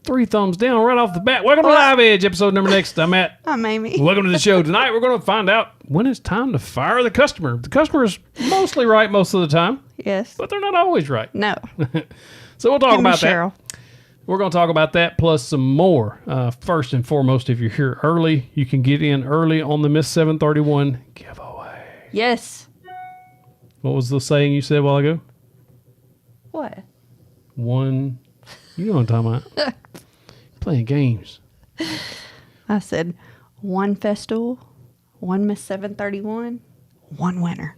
3 thumbs down right off the bat. Welcome to Live Edge, episode number next. I'm Matt. I'm Amy. Welcome to the show. Tonight we're going to find out when it's time to fire the customer. The customer is mostly right most of the time. Yes. But they're not always right. No. So we'll talk Give me about that. Cheryl. We're going to talk about that plus some more. First and foremost, if you're here early, you can get in early on the Miss 731 giveaway. Yes. What was the saying you said a while ago? What? One. You know what I'm talking about. Playing games. I said 1 Festool, 1 Miss 731, 1 winner.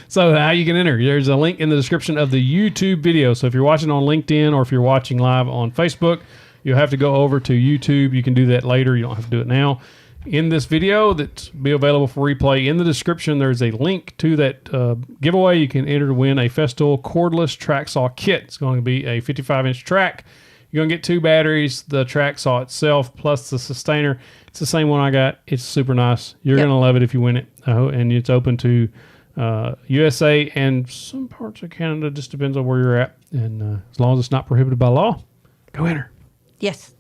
So how you can enter, there's a link in the description of the YouTube video. So if you're watching on LinkedIn or if you're watching live on Facebook, you'll have to go over to YouTube. You can do that later. You don't have to do it now. In this video that's be available for replay, in the description, there's a link to that giveaway. You can enter to win a Festool cordless track saw kit. It's going to be a 55-inch track. You're going to get 2 batteries, the track saw itself, plus the sustainer. It's the same one I got. It's super nice. You're going to love it if you win it. And it's open to USA and some parts of Canada. Just depends on where you're at. And as long as it's not prohibited by law, go enter. Yes.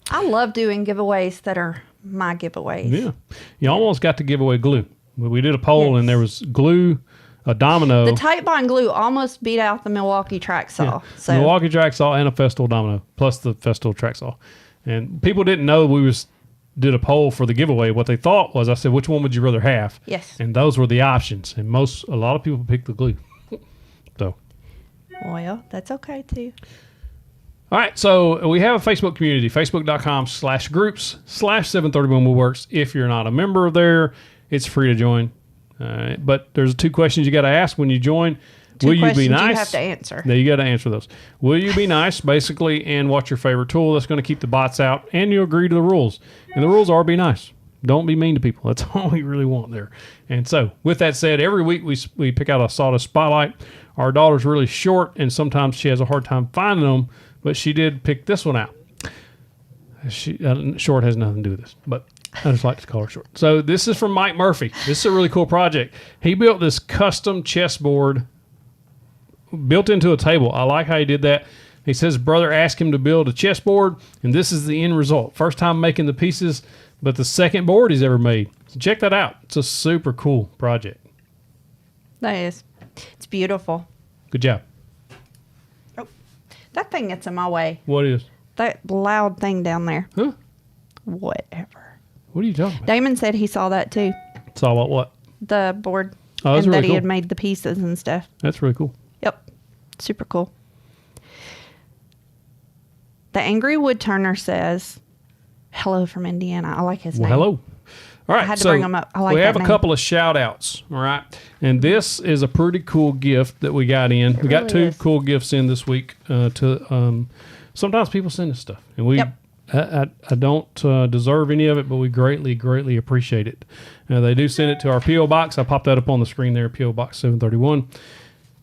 I love doing giveaways that are my giveaways. Yeah. You almost got to give away glue. We did a poll and there was glue, a domino. The Tight Bond glue almost beat out the Milwaukee track saw. Yeah. So Milwaukee track saw and a Festool domino, plus the Festool track saw. And people didn't know we did a poll for the giveaway. What they thought was, I said, which one would you rather have? Yes. And those were the options. And a lot of people picked the glue. So. Well, that's okay too. All right, so we have a Facebook community, facebook.com/groups/731 Woodworks. If you're not a member there, it's free to join. But there's 2 questions you got to ask when you join. 2 Will you questions be nice? you have to answer. Now you got to answer those. Will you be nice, basically, and what's your favorite tool? That's going to keep the bots out, and you agree to the rules. And the rules are be nice. Don't be mean to people. That's all we really want there. And so, with that said, every week we pick out a Sawdust spotlight. Our daughter's really short, and sometimes she has a hard time finding them. But she did pick this one out. Short has nothing to do with this, but I just like to call her short. So this is from Mike Murphy. This is a really cool project. He built this custom chessboard built into a table. I like how he did that. He says brother asked him to build a chessboard, and this is the end result. First time making the pieces, but the second board he's ever made. So check that out. It's a super cool project. That is. It's beautiful. Good job. That thing gets in my way. What is? That loud thing down there. Huh? Whatever. What are you talking about? Damon said he saw that too. Saw what? The board. Oh, that's and really that he cool. had made the pieces and stuff. That's really cool. Yep. Super cool. The Angry Wood Turner says, hello from Indiana. I like his name. Hello. All right, I had to bring them up. I like we that have a name. couple of shout outs, all right? And this is a pretty cool gift that we got in. We got really 2 is. cool gifts in this week. Sometimes people send us stuff, and we I don't deserve any of it, but we greatly appreciate it. They do send it to our P.O. Box. I popped that up on the screen there, P.O. Box 731.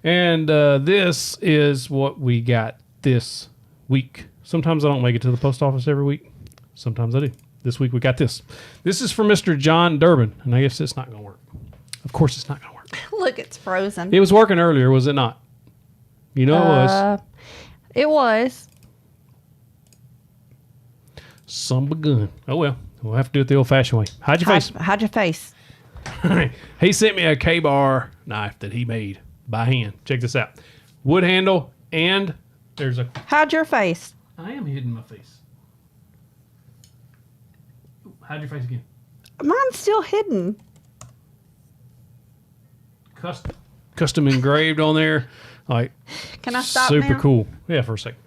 And this is what we got this week. Sometimes I don't make it to the post office every week. Sometimes I do. This week we got this. This is from Mr. John Durbin, and I guess it's not going to work. Of course it's not going to work. Look, it's frozen. It was working earlier, was it not? You know it was. It was. Some gun. Oh, well. We'll have to do it the old-fashioned way. Hide your face. Hide your face. He sent me a K-bar knife that he made by hand. Check this out. Wood handle, and there's a... Hide your face. I am hiding my face. Hide your face again. Mine's still hidden. Custom engraved on there. Like, Can I stop super now? cool. Yeah, for a second.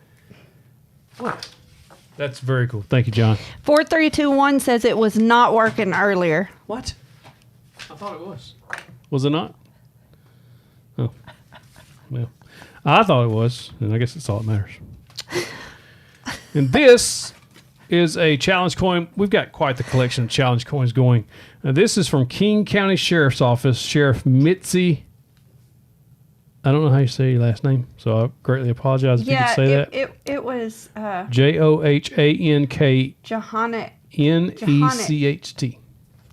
That's very cool. Thank you, John. 4321 says it was not working earlier. What? I thought it was. Was it not? Oh. Well, I thought it was, and I guess that's all that matters. And this is a challenge coin. We've got quite the collection of challenge coins going. Now, this is from King County Sheriff's Office, Sheriff Mitzi. I don't know how you say your last name, so I greatly apologize if you could say that. It was Johank Johannic. Necht.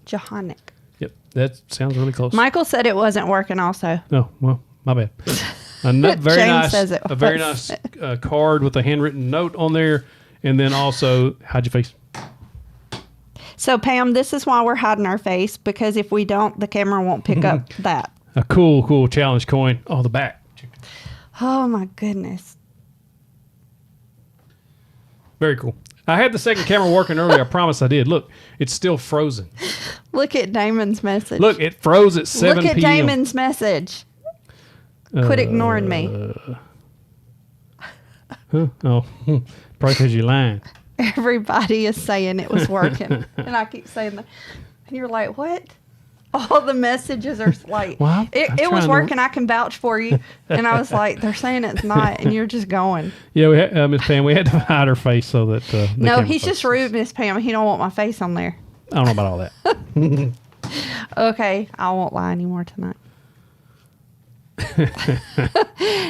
Johannic. Yep, that sounds really close. Michael said it wasn't working also. Oh, well, my bad. Very James nice, says it a very was. nice card with a handwritten note on there, and then also hide your face. So, Pam, this is why we're hiding our face, because if we don't, the camera won't pick up that. A cool challenge coin. Oh, the back. Oh, my goodness. Very cool. I had the second camera working earlier. I promise I did. Look, it's still frozen. Look at Damon's message. Look, it froze at 7 Look at p.m. Damon's message. Quit ignoring me. Oh, probably because you're lying. Everybody is saying it was working. And I keep saying that. And you're like, what? All the messages are like, Well, I'm it was trying to- working. I can vouch for you. And I was like, they're saying it's not. And you're just going. Yeah, we had, Miss Pam, we had to hide her face so that. The No, camera he's just focuses. rude, Miss Pam. He don't want my face on there. I don't know about all that. Okay, I won't lie anymore tonight.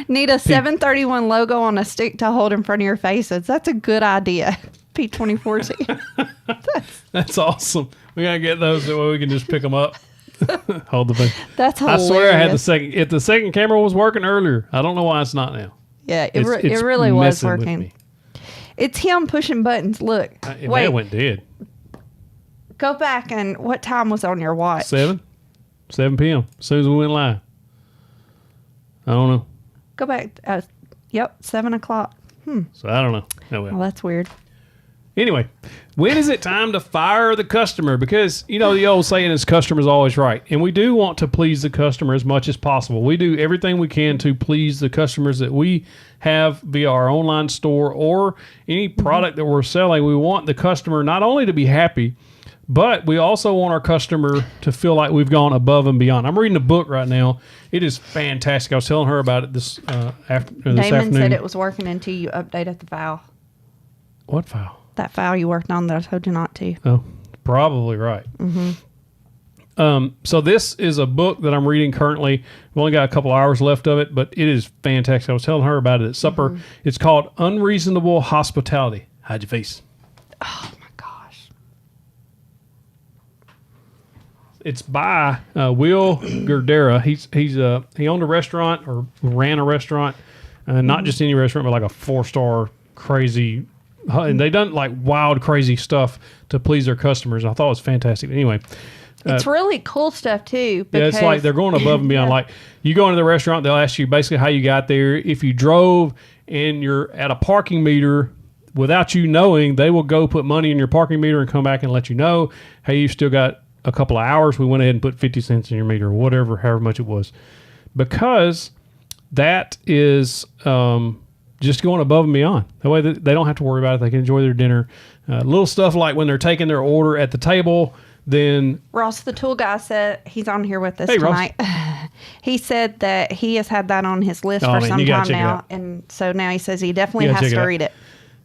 Need a 731 logo on a stick to hold in front of your faces. That's a good idea. P2014. That's awesome. We gotta get those that way we can just pick them up. Hold the thing. That's I hilarious. swear I had the second. If the second camera was working earlier, I don't know why it's not now. Yeah, It's it really was messing with working. me. It's him pushing buttons. Look. It Wait, went dead. go back and what time was on your watch? 7 p.m. As soon as we went live. I don't know. Go back. Yep, 7 o'clock. So I don't know. Oh, well. Well, that's weird. Anyway, when is it time to fire the customer? Because, you know, the old saying is customer's always right. And we do want to please the customer as much as possible. We do everything we can to please the customers that we have via our online store or any product that we're selling. We want the customer not only to be happy, but we also want our customer to feel like we've gone above and beyond. I'm reading a book right now. It is fantastic. I was telling her about it this afternoon. Damon said it was working until you updated the file. What file? That file you worked on that I told you not to. Oh, probably right. So this is a book that I'm reading currently. We've only got a couple hours left of it, but it is fantastic. I was telling her about it at supper. It's called Unreasonable Hospitality. Hide your face. Oh my gosh. It's by Will Gerdera. He owned a restaurant or ran a restaurant, not just any restaurant, but like a 4-star crazy. And they done like wild, crazy stuff to please their customers. I thought it was fantastic. Anyway, It's really cool stuff too. yeah, it's like they're going above and beyond. Like you go into the restaurant, they'll ask you basically how you got there. If you drove and you're at a parking meter without you knowing, they will go put money in your parking meter and come back and let you know, hey, you've still got a couple of hours. We went ahead and put 50 cents in your meter or whatever, however much it was. Because that is just going above and beyond. That way they don't have to worry about it. They can enjoy their dinner. Little stuff like when they're taking their order at the table, then Ross, the tool guy, said he's on here with us Hey, Ross. tonight. He said that he has had that on his list Oh, for man, some you gotta time check it now, out. and so now he says he definitely You gotta has check it to out. read it.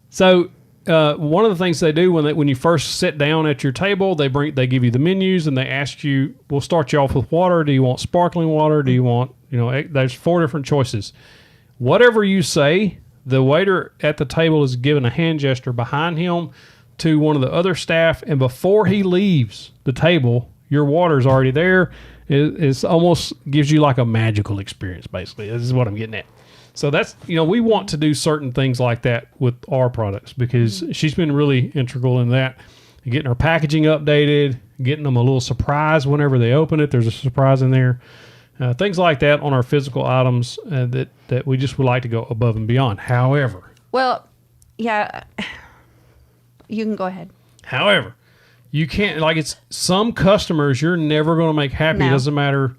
So one of the things they do when you first sit down at your table, they give you the menus and they ask you, we'll start you off with water. Do you want sparkling water? Do you want, there's 4 different choices. Whatever you say, the waiter at the table is given a hand gesture behind him to one of the other staff, and before he leaves the table, your water's already there. It's almost gives you like a magical experience, basically. This is what I'm getting at. So that's, we want to do certain things like that with our products because she's been really integral in that. Getting our packaging updated, getting them a little surprise whenever they open it. There's a surprise in there. Things like that on our physical items that we just would like to go above and beyond. However, Yeah, you can go ahead. You can't, it's some customers you're never going to make happy. No. It doesn't matter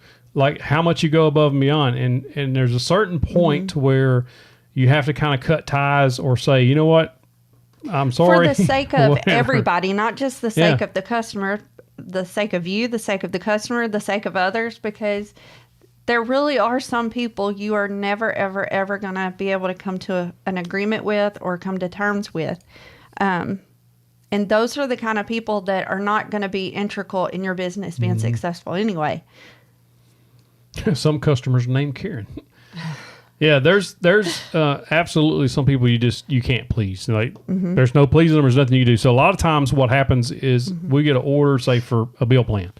how much you go above and beyond. And there's a certain point to where you have to kind of cut ties or say, you know what, I'm sorry. For the sake of Whatever. everybody, not just the sake Yeah. of the customer, the sake of you, the sake of the customer, the sake of others, because there really are some people you are never, ever, ever going to be able to come to an agreement with or come to terms with. And those are the kind of people that are not going to be integral in your business being successful anyway. Some customers named Karen. Yeah, there's absolutely some people you can't please. There's no pleasing them. There's nothing you can do. So a lot of times what happens is we get an order, say for a bill plan.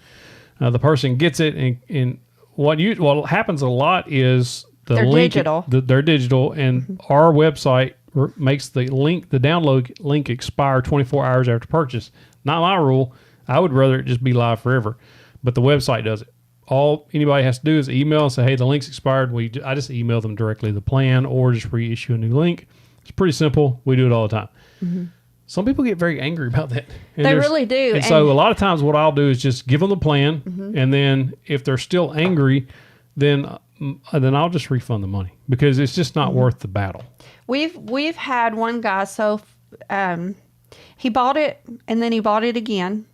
The person gets it, and what happens a lot is They're link, digital. They're digital, and our website makes the download link expire 24 hours after purchase. Not my rule. I would rather it just be live forever, but the website does it. All anybody has to do is email and say, hey, the link's expired. I just email them directly the plan or just reissue a new link. It's pretty simple. We do it all the time. Mm-hmm. Some people get very angry about that. And they really do. And so a lot of times what I'll do is just give them the plan, and then if they're still angry, then I'll just refund the money because it's just not worth the battle. We've had one guy, so he bought it and then he bought it again.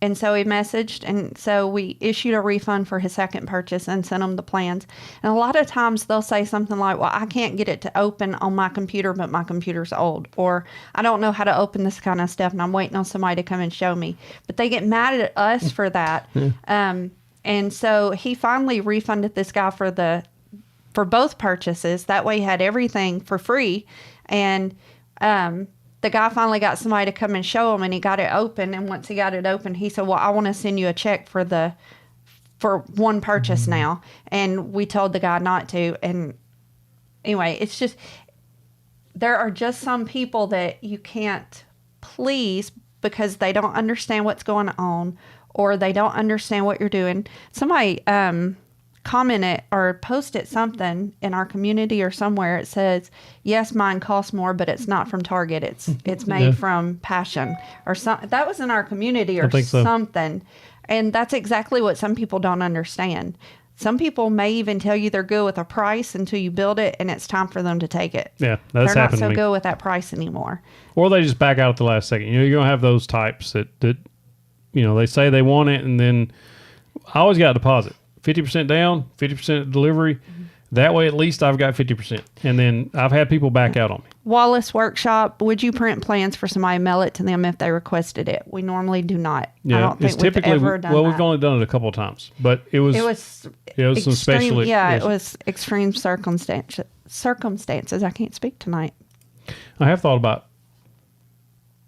And so he messaged, and so we issued a refund for his second purchase and sent him the plans. And a lot of times they'll say something like, well, I can't get it to open on my computer, but my computer's old. Or I don't know how to open this kind of stuff, and I'm waiting on somebody to come and show me. But they get mad at us for that. And so he finally refunded this guy for both purchases. That way he had everything for free. And the guy finally got somebody to come and show him, and he got it open. And once he got it open, he said, well, I want to send you a check for one purchase now. And we told the guy not to. And anyway, it's just, there are just some people that you can't please because they don't understand what's going on, or they don't understand what you're doing. Somebody commented or posted something in our community or somewhere. It says, yes, mine costs more, but it's not from Target. It's made from passion or something. That was in our community or something. And that's exactly what some people don't understand. Some people may even tell you they're good with a price until you build it and it's time for them to take it. Yeah, that's happened to me. They're not so good with that price anymore. Or they just back out at the last second. You're going to have those types that they say they want it, and then I always got a deposit. 50% down, 50% delivery. Mm-hmm. That way, at least I've got 50%. And then I've had people back out on me. Wallace Workshop, would you print plans for somebody, mail it to them if they requested it? We normally do not. Yeah, I don't think we've ever done that. We've only done it a couple of times, but it was some special. Yeah, it was extreme circumstances. I can't speak tonight. I have thought about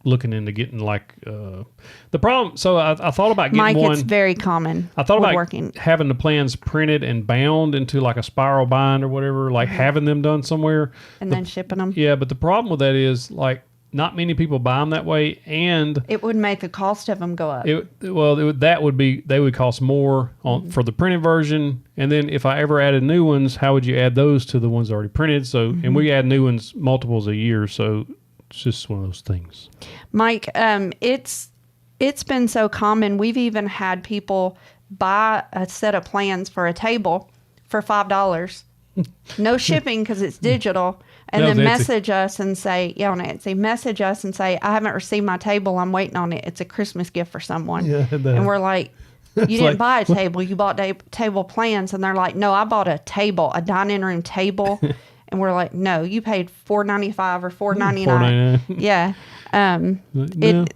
looking into getting the problem. So I thought about getting Mike, one. it's very common. I thought Woodworking. about having the plans printed and bound into like a spiral bind or whatever, having them done somewhere. And then shipping them. Yeah, but the problem with that is not many people buy them that way, and it would make the cost of them go up. They would cost more for the printed version. And then if I ever added new ones, how would you add those to the ones already printed? So, and we add new ones multiples a year. So it's just one of those things. Mike, it's been so common. We've even had people buy a set of plans for a table for $5. No shipping because it's digital. And then message us and say, message us and say, I haven't received my table. I'm waiting on it. It's a Christmas gift for someone. Yeah, and we're like, you didn't buy a table. You bought table plans. And they're like, no, I bought a table, a dining room table. And we're like, no, you paid $4.95 or $4.99. Yeah.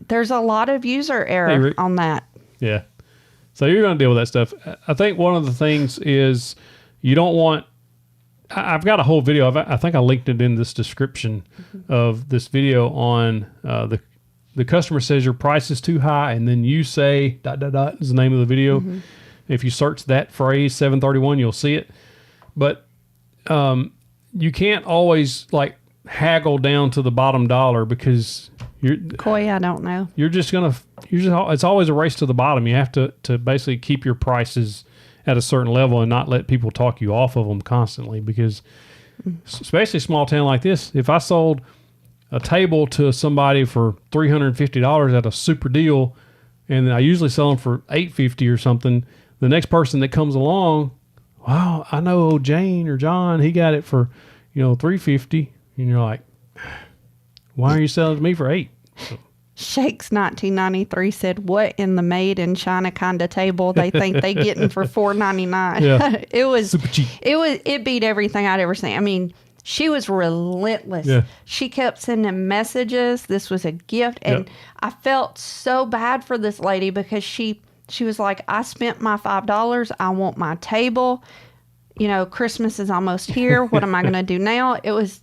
There's a lot of user error on that. Yeah. So you're going to deal with that stuff. I think one of the things is you don't want, I've got a whole video. I think I linked it in this description of this video on the customer says your price is too high, and then you say ... is the name of the video. Mm-hmm. If you search that phrase 731, you'll see it. But you can't always haggle down to the bottom dollar because I don't know. It's always a race to the bottom. You have to basically keep your prices at a certain level and not let people talk you off of them constantly, because especially a small town like this, if I sold a table to somebody for $350 at a super deal, and I usually sell them for $850 or something, the next person that comes along, wow, I know Jane or John, he got it for $350, and you're like, why are you selling to me for $8? Shakes 1993 said, what in the made in China kind of table they think they getting for $4.99? Yeah. It was super cheap. It beat everything I'd ever seen. I mean, she was relentless. Yeah. She kept sending messages. This was a gift. And I felt so bad for this lady because she was like, I spent my $5. I want my table. Christmas is almost here. What am I going to do now? It was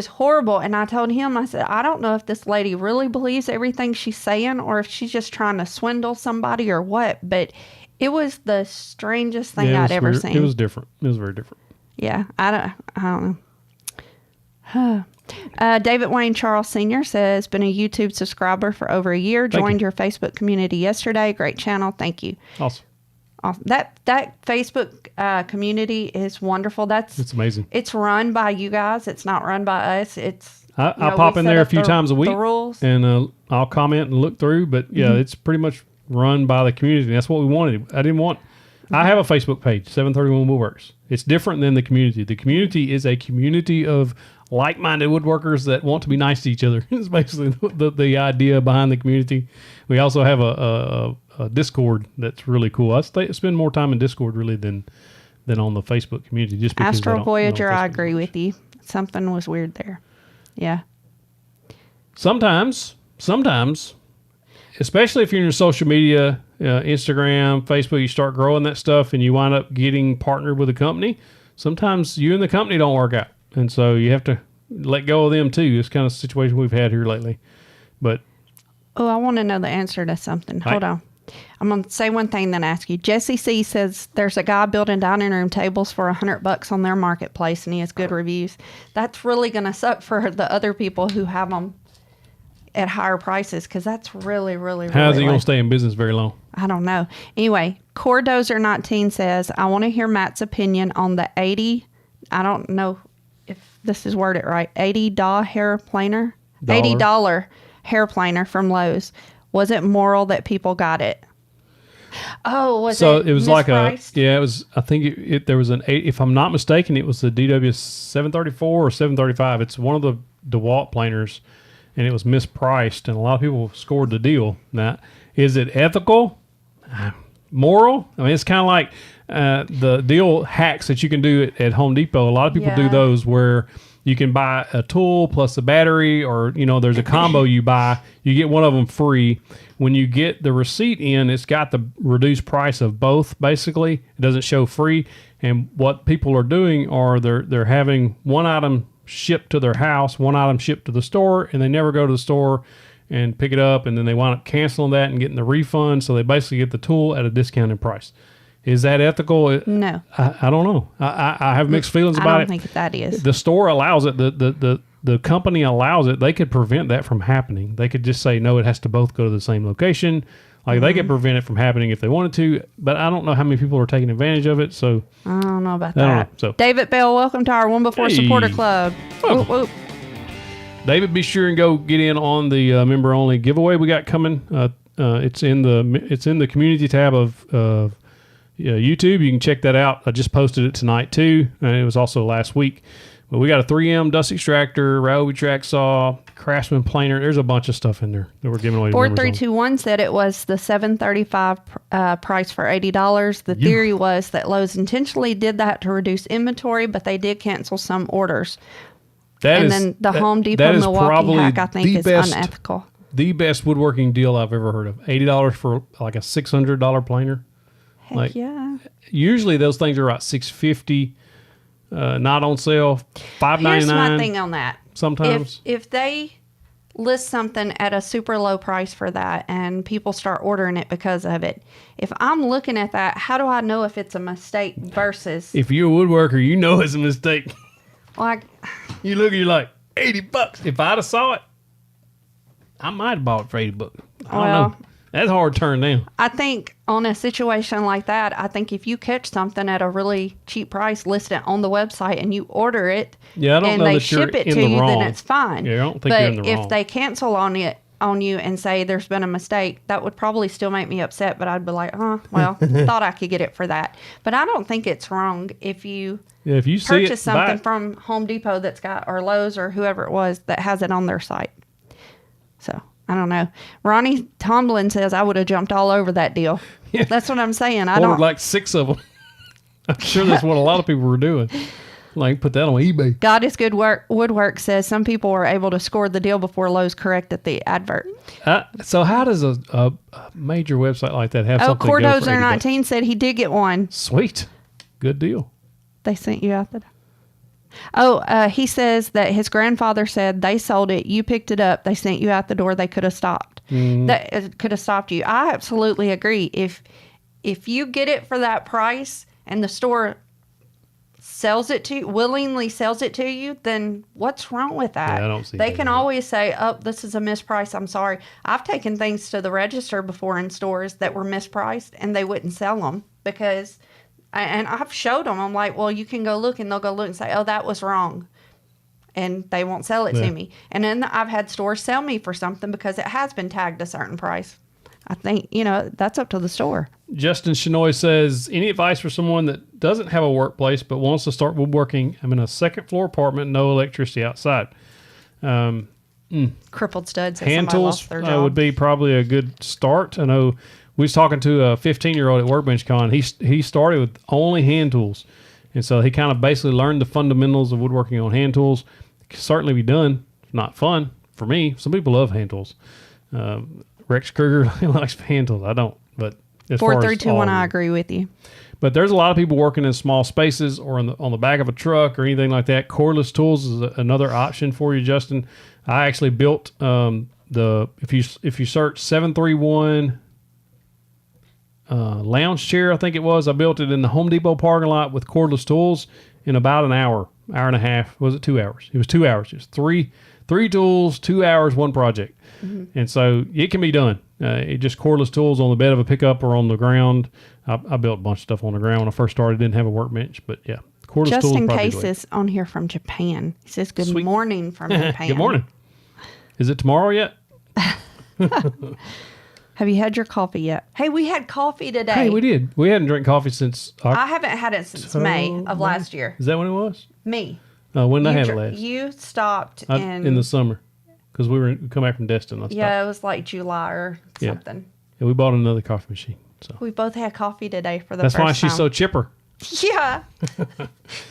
horrible. And I told him, I said, I don't know if this lady really believes everything she's saying or if she's just trying to swindle somebody or what. But it was the strangest thing I'd ever seen. It was different. It was very different. Yeah, I don't know. David Wayne Charles Sr. says, been a YouTube subscriber for over a year. Joined your Facebook community yesterday. Great channel. Thank you. Awesome. That Facebook community is wonderful. It's amazing. It's run by you guys. It's not run by us. I pop in there a few times a week. The rules. And I'll comment and look through. But yeah, it's pretty much run by the community. That's what we wanted. I have a Facebook page, 731 Woodworks. It's different than the community. The community is a community of like-minded woodworkers that want to be nice to each other. It's basically the idea behind the community. We also have a Discord that's really cool. I spend more time in Discord really than on the Facebook community. Just because Astro Voyager, I agree with you. Something was weird there. Yeah. Sometimes, especially if you're in your social media, Instagram, Facebook, you start growing that stuff and you wind up getting partnered with a company. Sometimes you and the company don't work out. And so you have to let go of them too. It's kind of the situation we've had here lately. But I want to know the answer to something. Hold on. I'm going to say one thing, then ask you. Jesse C says there's a guy building dining room tables for $100 on their marketplace, and he has good reviews. That's really going to suck for the other people who have them at higher prices, because that's really, really, how's he really going to stay in business very long? I don't know. Anyway, Cordozer19 says, I want to hear Matt's opinion on the 80, I don't know if this is worded right, $80 hair planer? $80 hair planer from Lowe's. Was it moral that people got it? Oh, was so it? It was mispriced? it was. I think there was an 8. If I'm not mistaken, it was the DW 734 or 735. It's one of the DeWalt planers, and it was mispriced, and a lot of people scored the deal. Now, is it ethical? Moral? I mean, it's kind of like the deal hacks that you can do at Home Depot. A lot of people do those where you can buy a tool plus a battery, or, there's a combo you buy. You get one of them free. When you get the receipt in, it's got the reduced price of both, basically. It doesn't show free. And what people are doing are they're having one item shipped to their house, one item shipped to the store, and they never go to the store and pick it up, and then they wind up canceling that and getting the refund. So they basically get the tool at a discounted price. Is that ethical? No. I don't know. I have mixed feelings about it. I don't think that is. The store allows it. The company allows it. They could prevent that from happening. They could just say, no, it has to both go to the same location. Like, they could prevent it from happening if they wanted to, but I don't know how many people are taking advantage of it. So I don't know about that. So David Bell, welcome to our One Before Supporter Club. Whoop, whoop. David, be sure and go get in on the member only giveaway we got coming. It's in the community tab of YouTube. You can check that out. I just posted it tonight too, and it was also last week. But we got a 3M dust extractor, Ryobi track saw, Craftsman planer. There's a bunch of stuff in there that we're giving away. 4321 said it was the $735 price for $80. The theory was that Lowe's intentionally did that to reduce inventory, but they did cancel some orders. Then the Home Depot Milwaukee hack, I think, is unethical. The best woodworking deal I've ever heard of. $80 for like a $600 planer. Heck yeah. Usually those things are about $650. Not on sale, $5.99. Here's my thing on that. Sometimes, if they list something at a super low price for that, and people start ordering it because of it, if I'm looking at that, how do I know if it's a mistake versus? If you're a woodworker, you know it's a mistake. Like, you look, you're like $80. If I'd have saw it, I might have bought it for $80. I don't know. That's hard to turn down. I think on a situation like that, I think if you catch something at a really cheap price, list it on the website and you order it, and they ship it to you, then it's fine. Yeah, I don't think you're in the wrong. But if they cancel on you and say there's been a mistake, that would probably still make me upset, but I'd be like, thought I could get it for that. But I don't think it's wrong if you purchase something from Home Depot that's got, or Lowe's or whoever it was that has it on their site. So I don't know. Ronnie Tomlin says I would have jumped all over that deal. Yeah. That's what I'm saying. I ordered like 6 of them. I'm sure that's what a lot of people were doing. Like, put that on eBay. God is Good Woodwork says some people were able to score the deal before Lowe's corrected the advert. So how does a major website like that have something? Cordozer 19 said he did get one. Sweet. Good deal. They sent you out the... he says that his grandfather said they sold it, you picked it up, they sent you out the door, they could have stopped. That could have stopped you. I absolutely agree. If you get it for that price and the store willingly sells it to you, then what's wrong with that? Yeah, I don't see They that can either. always say, oh, this is a misprice. I'm sorry. I've taken things to the register before in stores that were mispriced and they wouldn't sell them because, and I've showed them. I'm like, well, you can go look, and they'll go look and say, oh, that was wrong. And they won't sell it Yeah. to me. And then I've had stores sell me for something because it has been tagged a certain price. I think, that's up to the store. Justin Shinoy says, any advice for someone that doesn't have a workplace but wants to start woodworking? I'm in a second floor apartment, no electricity outside. Crippled studs. Hand Somebody tools lost their job. would be probably a good start. I know we was talking to a 15-year-old at Workbench Con. He started with only hand tools. And so he kind of basically learned the fundamentals of woodworking on hand tools. It can certainly be done. It's not fun for me. Some people love hand tools. Rex Kruger likes hand tools. I don't. But as far as 4321, all- I agree with you. But there's a lot of people working in small spaces or on the back of a truck or anything like that. Cordless tools is another option for you, Justin. I actually built if you search 731 lounge chair, I think it was. I built it in the Home Depot parking lot with cordless tools in about an hour and a half. Was it 2 hours? It was 2 hours. Just three tools, 2 hours, one project. Mm-hmm. And so it can be done. It just cordless tools on the bed of a pickup or on the ground. I built a bunch of stuff on the ground when I first started. Didn't have a workbench, but yeah, cordless tools. Justin probably Case the way. is on here from Japan. He says, good Sweet. morning from Japan. Good morning. Is it tomorrow yet? Have you had your coffee yet? Hey, we had coffee today. Hey, we did. We hadn't drank coffee since I haven't had it since May of last year. Is that when it was? Me. When did I You have it dr- last? You stopped In the summer, because we come back from Destin. Yeah, it was like July or Yeah. something. And we bought another coffee machine. So We both had coffee today for the that's first why she's time. so chipper. Yeah.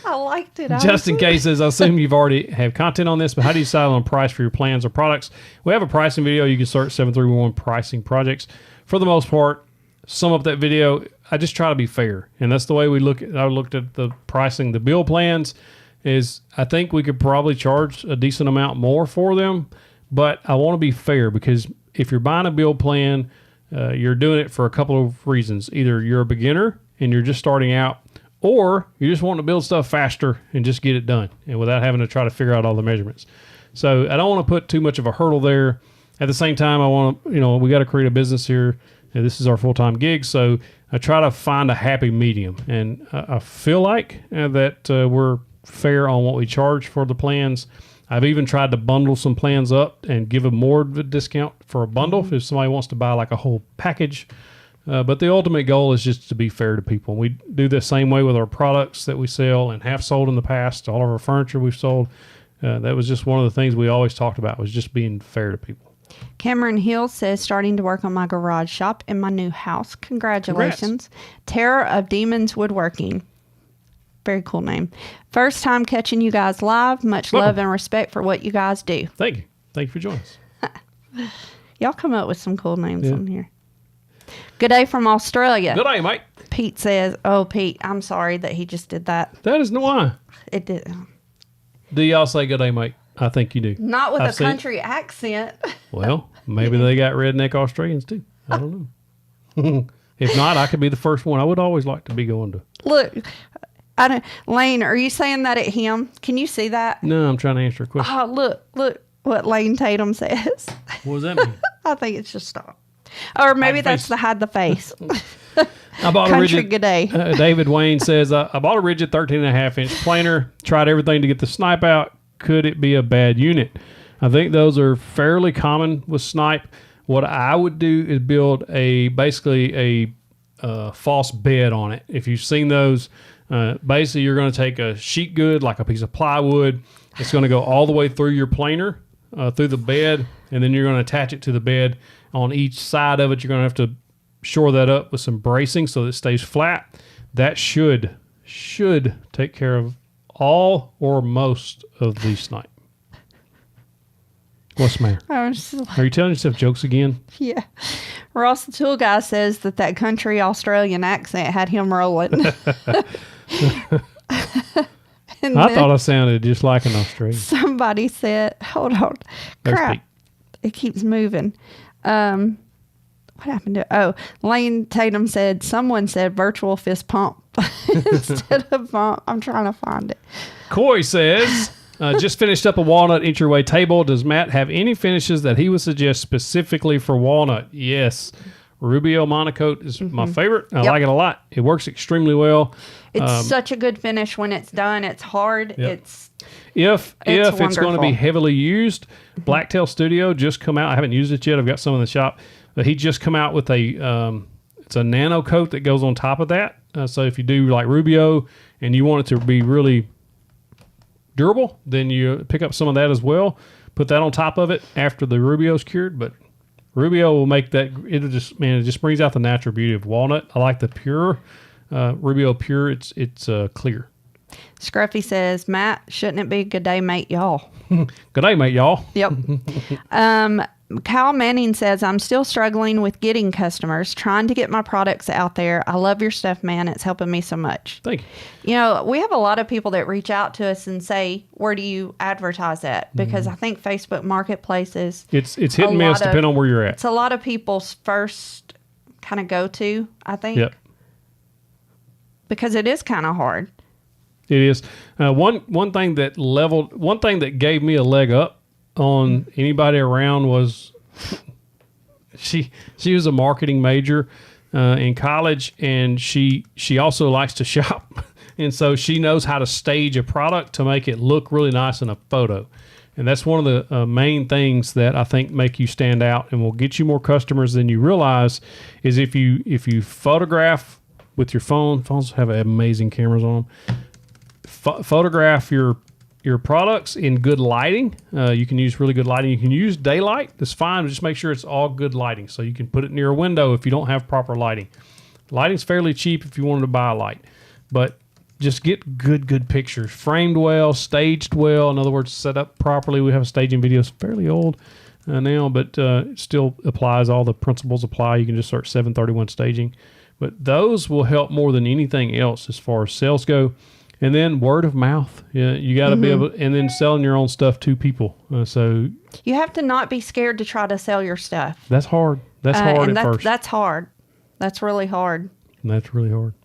I liked it. Just in case, says, I assume you've already have content on this, but how do you decide on price for your plans or products? We have a pricing video. You can search 731 pricing projects. For the most part, sum up that video. I just try to be fair. And that's the way we look at, I looked at the pricing, the bill plans is I think we could probably charge a decent amount more for them, but I want to be fair because if you're buying a bill plan, you're doing it for a couple of reasons. Either you're a beginner and you're just starting out, or you just want to build stuff faster and just get it done and without having to try to figure out all the measurements. So I don't want to put too much of a hurdle there. At the same time, I want to, we got to create a business here. And this is our full-time gig. So I try to find a happy medium. And I feel like that we're fair on what we charge for the plans. I've even tried to bundle some plans up and give them more of a discount for a bundle if somebody wants to buy like a whole package. But the ultimate goal is just to be fair to people. We do the same way with our products that we sell and have sold in the past. All of our furniture we've sold. That was just one of the things we always talked about was just being fair to people. Cameron Hill says, starting to work on my garage shop in my new house. Congratulations. Terror of Demons Woodworking. Very cool name. First time catching you guys live. Much love and respect for what you guys do. Thank you. Thank you for joining us. Y'all come up with some cool names on here. Good day from Australia. Good day, mate. Pete says, oh, Pete, I'm sorry that he just did that. That is no why. It did. Do y'all say good day, mate? I think you do. Not with I've a seen- country accent. Well, maybe they got redneck Australians too. I don't know. If not, I could be the first one. I would always like to be going to. Look, Lane, are you saying that at him? Can you see that? No, I'm trying to answer a question. Oh, look what Lane Tatum says. What does that mean? I think it's just stop. Or maybe Hide that's face. the hide the face. I bought a Country rigid. good day. David Wayne says, I bought a rigid 13.5-inch planer. Tried everything to get the snipe out. Could it be a bad unit? I think those are fairly common with snipe. What I would do is build basically a false bed on it. If you've seen those, basically you're going to take a sheet good, like a piece of plywood. It's going to go all the way through your planer, through the bed, and then you're going to attach it to the bed. On each side of it, you're going to have to shore that up with some bracing so that it stays flat. That should take care of all or most of the snipe. What's the matter? I was just like, Are you telling yourself jokes again? yeah. Ross the Tool Guy says that country Australian accent had him rolling. And I then thought I sounded just like an Australian. somebody said, hold on. There's Crap. Pete. It keeps moving. What happened to Lane Tatum said, someone said virtual fist pump instead of bump. I'm trying to find it. Coy says, just finished up a walnut entryway table. Does Matt have any finishes that he would suggest specifically for walnut? Yes. Rubio Monocoat is my favorite. I like it a lot. It works extremely well. It's such a good finish when it's done. It's hard. Yep. It's it's going to be wonderful. heavily used, Blacktail Studio just come out. I haven't used it yet. I've got some in the shop. But he just come out with it's a nano coat that goes on top of that. So if you do like Rubio and you want it to be really durable, then you pick up some of that as well. Put that on top of it after the Rubio's cured. But Rubio will make that, it just brings out the natural beauty of walnut. I like the pure, Rubio Pure. It's clear. Scruffy says, Matt, shouldn't it be good day, mate, y'all? Good day, mate, y'all. Yep. Kyle Manning says, I'm still struggling with getting customers, trying to get my products out there. I love your stuff, man. It's helping me so much. Thank you. You know, we have a lot of people that reach out to us and say, where do you advertise at? Because I think Facebook Marketplace is... It's hit and miss depending on where you're at. It's a lot of people's first kind of go-to, I think. Yep. Because it is kind of hard. It is. One thing that gave me a leg up on anybody around was she was a marketing major in college, and she also likes to shop, and so she knows how to stage a product to make it look really nice in a photo. And that's one of the main things that I think make you stand out and will get you more customers than you realize is if you photograph with your phone. Phones have amazing cameras on them. Photograph your products in good lighting. You can use really good lighting. You can use daylight. That's fine. Just make sure it's all good lighting. So you can put it near a window if you don't have proper lighting. Lighting's fairly cheap if you wanted to buy a light. But just get good pictures. Framed well, staged well. In other words, set up properly. We have a staging video. It's fairly old now, but it still applies. All the principles apply. You can just search 731 staging. But those will help more than anything else as far as sales go. And then word of mouth. Yeah, you got to be able, and then selling your own stuff to people. So you have to not be scared to try to sell your stuff. That's hard. That's hard at first. That's hard. That's really hard. And that's really hard.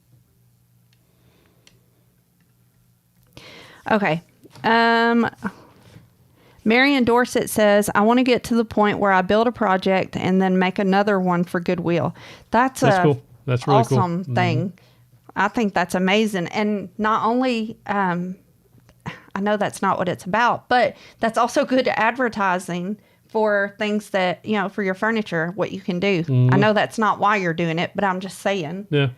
Okay. Marion Dorset says, I want to get to the point where I build a project and then make another one for Goodwill. That's cool. That's really awesome cool. thing. I think that's amazing. And not only, I know that's not what it's about, but that's also good advertising for things that, for your furniture, what you can do. I know that's not why you're doing it, but I'm just saying. Yeah.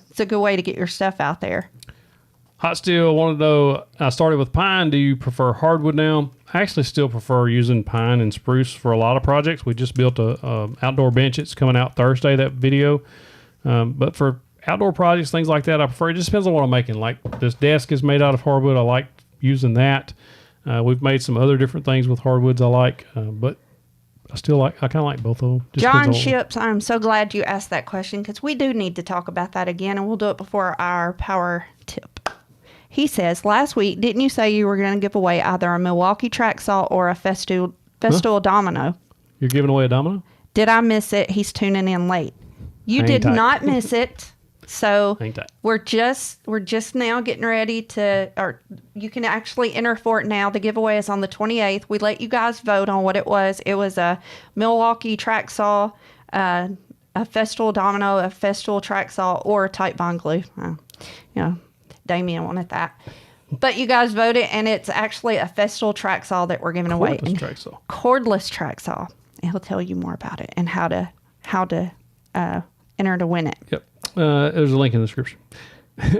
It's a good way to get your stuff out there. Hot Steel wanted to know, I started with pine. Do you prefer hardwood now? I actually still prefer using pine and spruce for a lot of projects. We just built a outdoor bench. It's coming out Thursday, that video. But for outdoor projects, things like that, I prefer. It just depends on what I'm making. Like this desk is made out of hardwood. I like using that. We've made some other different things with hardwoods I like, but I kind of like both of them. Just John Ships, I'm so glad you asked that question because we do need to talk about that again, and we'll do it before our power tip. He says, last week, didn't you say you were going to give away either a Milwaukee track saw or a Festool domino? You're giving away a domino? Did I miss it? He's tuning in late. You did not miss it. So we're just now getting ready to, or you can actually enter for it now. The giveaway is on the 28th. We let you guys vote on what it was. It was a Milwaukee track saw, a Festool domino, a Festool track saw, or a tight bond glue. Damien wanted that. But you guys voted, and it's actually a Festool track saw that we're giving away. Cordless track saw. And he'll tell you more about it and how to enter to win it. Yep. There's a link in the description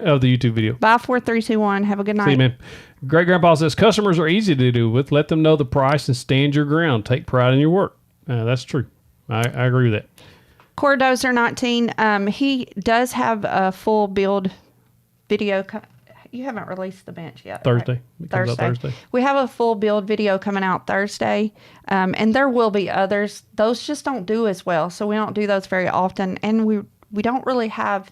of the YouTube video. Bye, 4, 3, 2, 1. Have a good night. See you, man. Great Grandpa says, customers are easy to do with. Let them know the price and stand your ground. Take pride in your work. That's true. I agree with that. Cordozer 19. He does have a full build video. You haven't released the bench yet. Thursday. Right? Thursday. We have a full build video coming out Thursday. And there will be others. Those just don't do as well. So we don't do those very often. And we don't really have,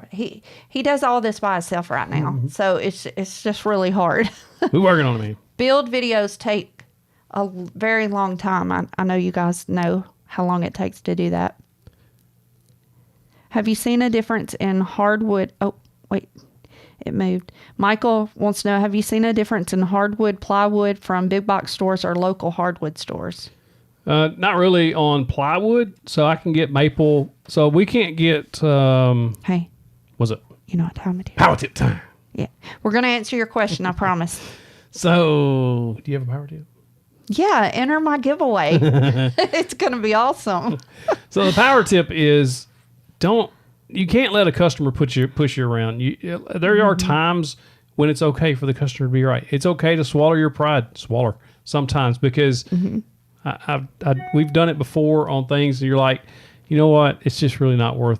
he does all this by himself right now. Mm-hmm. So it's just really hard. We're working on it, man. Build videos take a very long time. I know you guys know how long it takes to do that. Have you seen a difference in hardwood? Oh, wait. It moved. Michael wants to know, have you seen a difference in hardwood plywood from big box stores or local hardwood stores? Not really on plywood. So I can get maple. So we can't get... Hey. What's it? You know what time it is? Power tip time. Yeah. We're going to answer your question, I promise. So, do you have a power tip? Yeah, enter my giveaway. It's going to be awesome. So the power tip is you can't let a customer push you around. There are times when it's okay for the customer to be right. It's okay to swallow your pride, sometimes, because we've done it before on things and you're like, you know what? It's just really not worth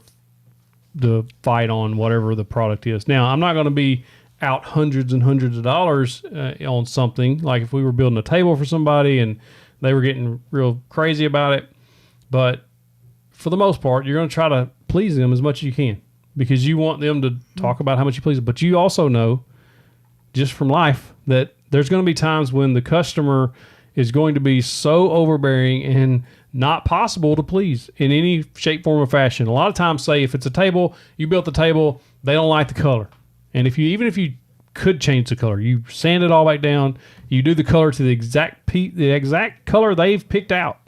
the fight on whatever the product is. Now, I'm not going to be out hundreds and hundreds of dollars on something. Like if we were building a table for somebody and they were getting real crazy about it. But for the most part, you're going to try to please them as much as you can because you want them to talk about how much you please them. But you also know, just from life, that there's going to be times when the customer is going to be so overbearing and not possible to please in any shape, form, or fashion. A lot of times, say if it's a table, you built the table, they don't like the color. And even if you could change the color, you sand it all back down, you do the color to the exact color they've picked out,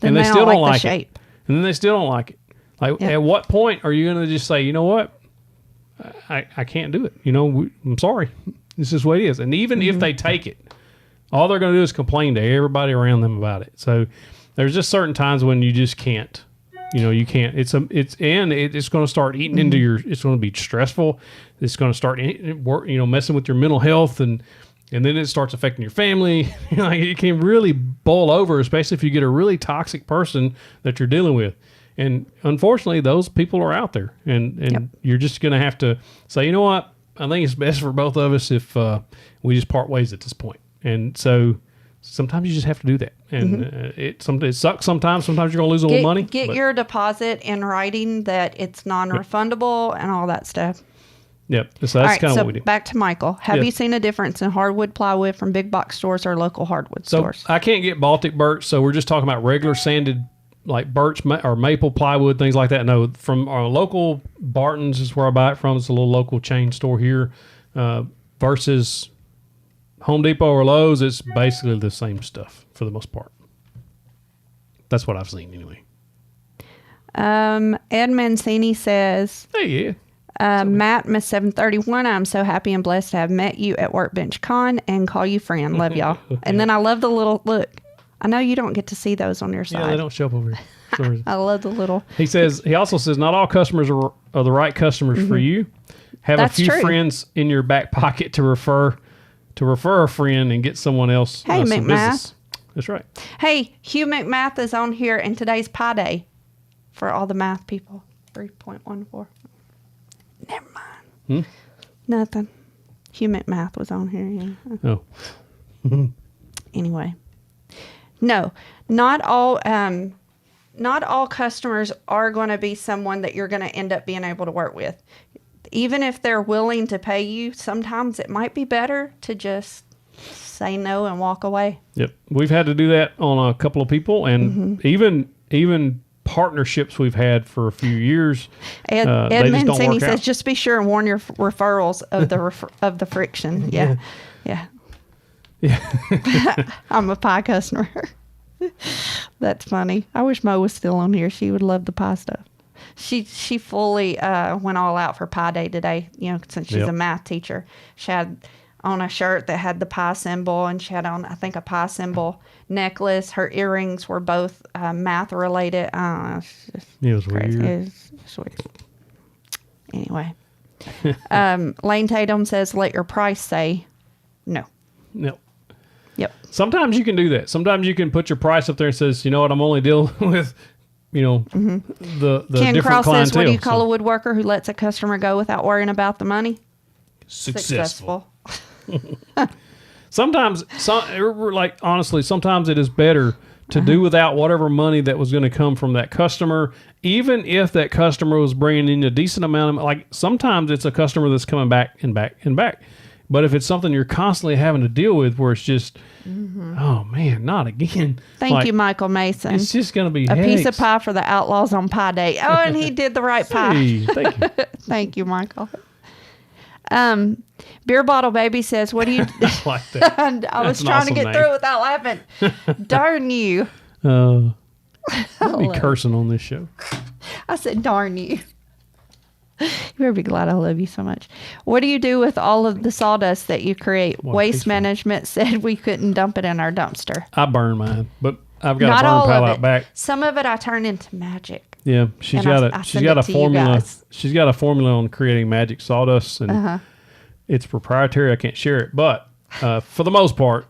then and they still don't like the shape. And then they still don't like it. Like, at what point are you going to just say, you know what, I can't do it. I'm sorry. This is what it is. And even if they take it, all they're going to do is complain to everybody around them about it. So there's just certain times when you just can't. You can't. It's going to start eating into your. It's going to be stressful. It's going to start messing with your mental health, and then it starts affecting your family. It can really boil over, especially if you get a really toxic person that you're dealing with. And unfortunately, those people are out there, and you're just going to have to say, you know what? I think it's best for both of us if we just part ways at this point. And so sometimes you just have to do that. And it sucks sometimes. Sometimes you're going to lose a little money. Get your deposit in writing that it's non-refundable and all that stuff. Yep. So that's kind of what we do. Back to Michael. Have you seen a difference in hardwood plywood from big box stores or local hardwood stores? I can't get Baltic birch, so we're just talking about regular sanded like birch or maple plywood, things like that. No, from our local Barton's is where I buy it from. It's a little local chain store here versus Home Depot or Lowe's. It's basically the same stuff for the most part. That's what I've seen anyway. Ed Mancini says, hey, yeah. Matt, Miss 731, I'm so happy and blessed to have met you at Workbench Con and call you friend. Love y'all. And then I love the little, look, I know you don't get to see those on your side. Yeah, they don't show up over here. I love the little. He also says, not all customers are the right customers for you. Have That's a few true. friends in your back pocket to refer a friend and get someone else Hey, some McMath. business. That's right. Hey, Hugh McMath is on here, and today's Pi Day for all the math people. 3.14. Never mind. Nothing. Hugh McMath was on here. Yeah. Oh. Anyway. No, not all customers are going to be someone that you're going to end up being able to work with. Even if they're willing to pay you, sometimes it might be better to just say no and walk away. Yep. We've had to do that on a couple of people, and even partnerships we've had for a few years. Ed Mancini says, just be sure and warn your referrals of the friction. Yeah. I'm a pie customer. That's funny. I wish Mo was still on here. She would love the pie stuff. She fully went all out for Pi Day today, since she's a math teacher. She had on a shirt that had the pi symbol, and she had on, I think, a pi symbol necklace. Her earrings were both math related. It was crazy. Weird. It was weird. Anyway. Lane Tatum says, let your price say no. No. Yep. Sometimes you can do that. Sometimes you can put your price up there and says, you know what, I'm only dealing with, the Ken different Cross clientele. says, what do you call a woodworker who lets a customer go without worrying about the money? Successful. Sometimes, honestly, sometimes it is better to do without whatever money that was going to come from that customer, even if that customer was bringing in a decent amount of, sometimes it's a customer that's coming back and back and back. But if it's something you're constantly having to deal with where it's just, oh man, not again. Thank you, Michael Mason. It's just going to be a piece of pie for the Outlaws on Pie Day. Oh, and he did the right pie. Thank you. Thank you, Michael. Beer Bottle Baby says, what do you... I like that. I was trying to get through it without laughing. Darn you. Don't be cursing on this show. I said, darn you. You better be glad I love you so much. What do you do with all of the sawdust that you create? Waste management said we couldn't dump it in our dumpster. I burn mine, but I've got a burn pile out back. Some of it I turn into magic. Yeah, she's got a formula. She's got a formula on creating magic sawdust, and it's proprietary. I can't share it, but for the most part,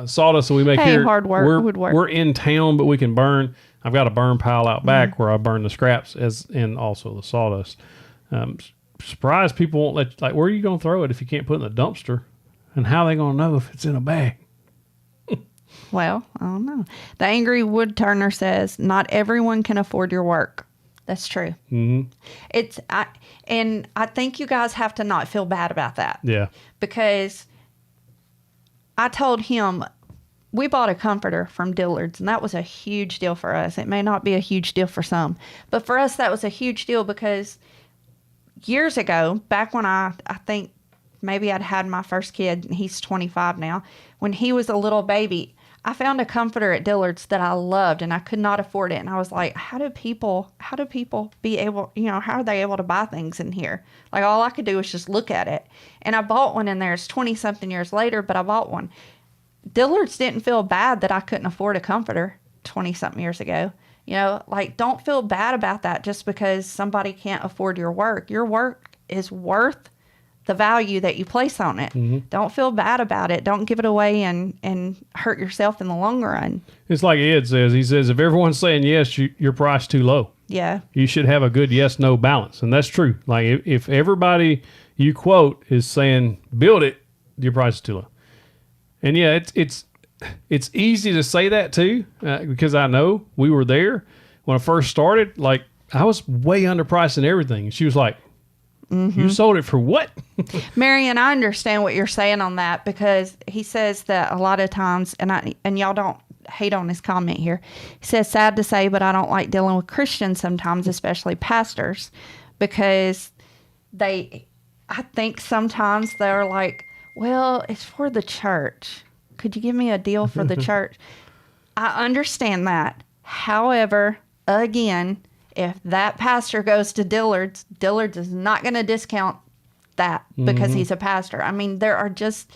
sawdust that we make here, woodwork. We're in town, but we can burn. I've got a burn pile out back where I burn the scraps and also the sawdust. Surprised people won't let, like, where are you going to throw it if you can't put it in the dumpster? And how are they going to know if it's in a bag? Well, I don't know. The Angry Wood Turner says, not everyone can afford your work. That's true. Mm-hmm. And I think you guys have to not feel bad about that. Yeah. Because I told him, we bought a comforter from Dillard's, and that was a huge deal for us. It may not be a huge deal for some, but for us, that was a huge deal because years ago, back when I think maybe I'd had my first kid, and he's 25 now, when he was a little baby, I found a comforter at Dillard's that I loved, and I could not afford it. And I was like, how do people be able, how are they able to buy things in here? Like, all I could do was just look at it. And I bought one in there. It's 20-something years later, but I bought one. Dillard's didn't feel bad that I couldn't afford a comforter 20-something years ago. Don't feel bad about that just because somebody can't afford your work. Your work is worth the value that you place on it. Mm-hmm. Don't feel bad about it. Don't give it away and hurt yourself in the long run. It's like Ed says. He says, if everyone's saying yes, your price too low. Yeah. You should have a good yes-no balance. And that's true. Like if everybody you quote is saying, build it, your price is too low. And yeah, it's easy to say that too, because I know we were there when I first started. Like, I was way underpriced in everything. And she was like, you sold it for what? Marion, I understand what you're saying on that, because he says that a lot of times, and y'all don't hate on his comment here. He says, sad to say, but I don't like dealing with Christians sometimes, especially pastors, because I think sometimes they're like, well, it's for the church. Could you give me a deal for the church? I understand that. However, again, if that pastor goes to Dillard's is not going to discount that because he's a pastor. I mean, there's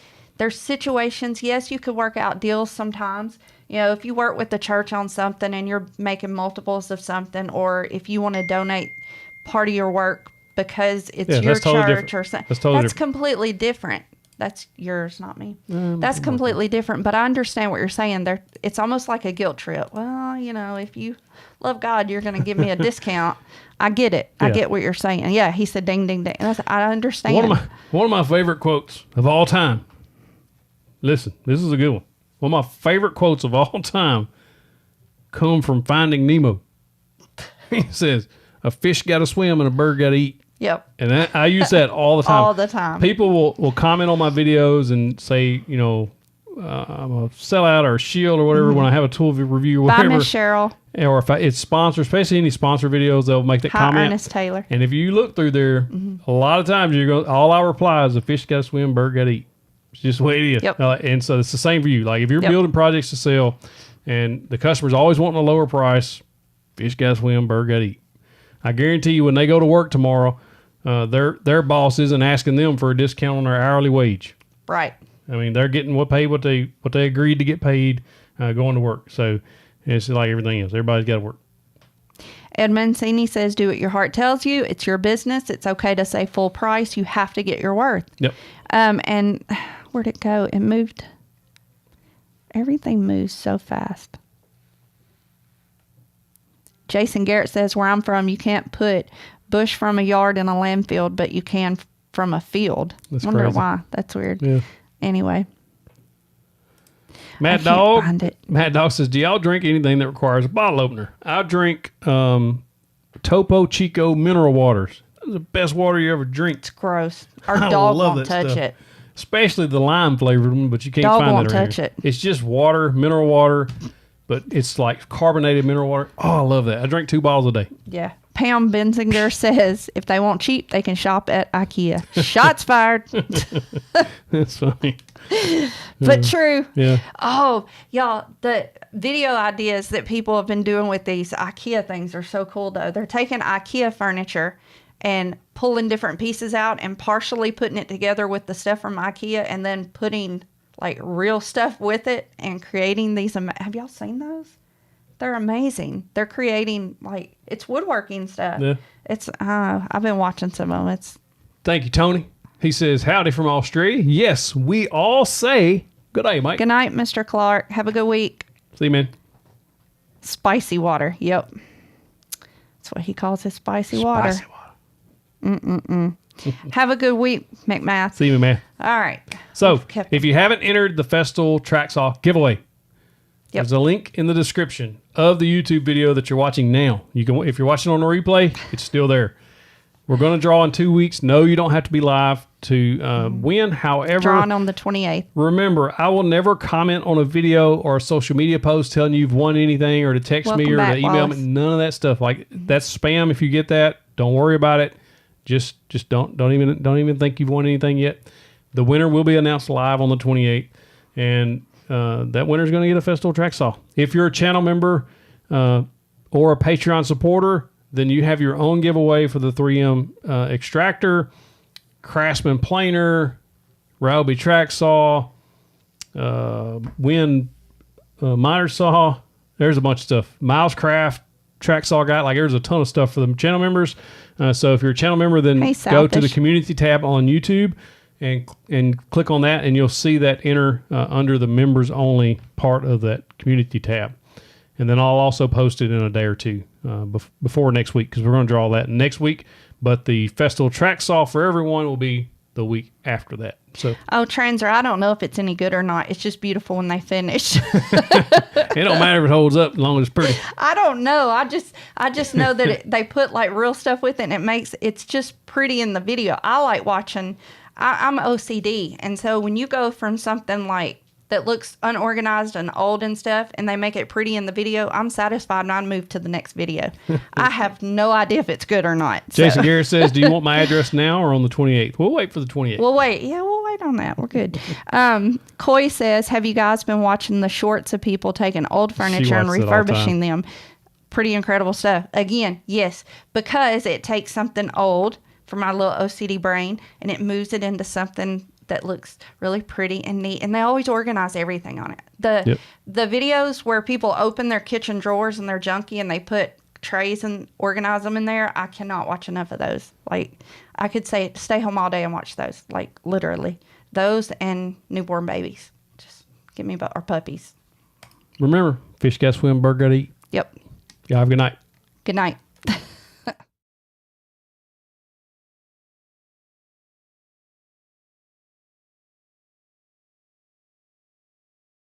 situations. Yes, you could work out deals sometimes. If you work with the church on something and you're making multiples of something, or if you want to donate part of your work because it's your church or something, that's completely different. That's yours, not me. That's completely different. But I understand what you're saying. It's almost like a guilt trip. Well, if you love God, you're going to give me a discount. I get it. Yeah. I get what you're saying. Yeah, he said, ding, ding, ding. I understand. One of my favorite quotes of all time. Listen, this is a good one. One of my favorite quotes of all time come from Finding Nemo. He says, a fish got to swim and a bird got to eat. Yep. And I use that all the time. All the time. People will comment on my videos and say, I'm a sellout or a shield or whatever when I have a tool review or whatever. Bye, Miss Cheryl. Or if it's sponsored, especially any sponsor videos, they'll make that comment. Ernest Taylor. And if you look through there, a lot of times all I reply is, a fish got to swim, bird got to eat. It's just the way it is. Yep. And so it's the same for you. Like, if you're building projects to sell and the customer's always wanting a lower price, fish got to swim, bird got to eat. I guarantee you when they go to work tomorrow, their boss isn't asking them for a discount on their hourly wage. Right. I mean, they're getting what they agreed to get paid going to work. So it's like everything else. Everybody's got to work. Ed Mancini says, do what your heart tells you. It's your business. It's okay to say full price. You have to get your worth. Yep. And where'd it go? It moved. Everything moves so fast. Jason Garrett says, where I'm from, you can't put bush from a yard in a landfill, but you can from a field. That's wonder crazy. Why. That's weird. Yeah. Anyway. Mad Dog says, do y'all drink anything that requires a bottle opener? I drink Topo Chico mineral waters. That's the best water you ever drink. It's gross. Our dog won't touch stuff. it. especially the lime flavored one, but you can't Dog find won't that around touch here. it. It's just water, mineral water, but it's like carbonated mineral water. Oh, I love that. I drink 2 bottles a day. Yeah. Pam Benzinger says if they want cheap, they can shop at IKEA. Shots fired. That's funny. But true. Yeah. Oh, y'all, the video ideas that people have been doing with these IKEA things are so cool, though. They're taking IKEA furniture and pulling different pieces out and partially putting it together with the stuff from IKEA and then putting like real stuff with it and creating these. Have y'all seen those? They're amazing. They're creating like it's woodworking stuff. Yeah. It's I've been watching some of them. It's Thank you, Tony. He says, howdy from Australia. Yes, we all say good day, mate. good night, Mr. Clark. Have a good week. See you, man. Spicy water. Yep. That's what he calls his spicy water. Spicy water. Have a good week, McMath. See you, man. All right. So, We've kept- if you haven't entered the Festool Track Saw giveaway, there's a link in the description of the YouTube video that you're watching now. You can, if you're watching on the replay, it's still there. We're going to draw in 2 weeks. No, you don't have to be live to win. However, Drawn on the 28th. remember, I will never comment on a video or a social media post telling you you've won anything or to text me Welcome or back, to email Wallace. me. None of that stuff. Like that's spam. If you get that, don't worry about it. Just don't even think you've won anything yet. The winner will be announced live on the 28th, and that winner is going to get a Festool Track Saw. If you're a channel member or a Patreon supporter, then you have your own giveaway for the 3M extractor, Craftsman planer, Ryobi track saw, Wind miter saw. There's a bunch of stuff. Miles Craft track saw guide. Like there's a ton of stuff for the channel members. So if you're a channel member, then Hey, go to the Selfish. community tab on YouTube and click on that, and you'll see that enter under the members only part of that community tab. And then I'll also post it in a day or two before next week because we're going to draw that next week. But the Festool Track Saw for everyone will be the week after that. So Oh, Transer, I don't know if it's any good or not. It's just beautiful when they finish. it don't matter if it holds up as long as it's pretty. I don't know. I just know that they put like real stuff with it, and it's just pretty in the video. I like watching. I'm OCD, and so when you go from something like that looks unorganized and old and stuff, and they make it pretty in the video, I'm satisfied and I move to the next video. I have no idea if it's good or not. Jason Garrett says, do you want my address now or on the 28th? We'll wait for the 28th. We'll wait. Yeah, we'll wait on that. We're good. Coy says, have you guys been watching the shorts of people taking old furniture and watches it all the refurbishing them? Pretty incredible stuff. Again, yes, because it takes something old for my little OCD brain and it moves it into something that looks really pretty and neat, and they always organize everything on it. The videos where people open their kitchen drawers and they're junky and they put trays and organize them in there, I cannot watch enough of those. Like I could stay home all day and watch those, like literally those and newborn babies. Just give me or puppies. Remember, fish got to swim, bird got to eat. Yep. Y'all have a good night. Good night.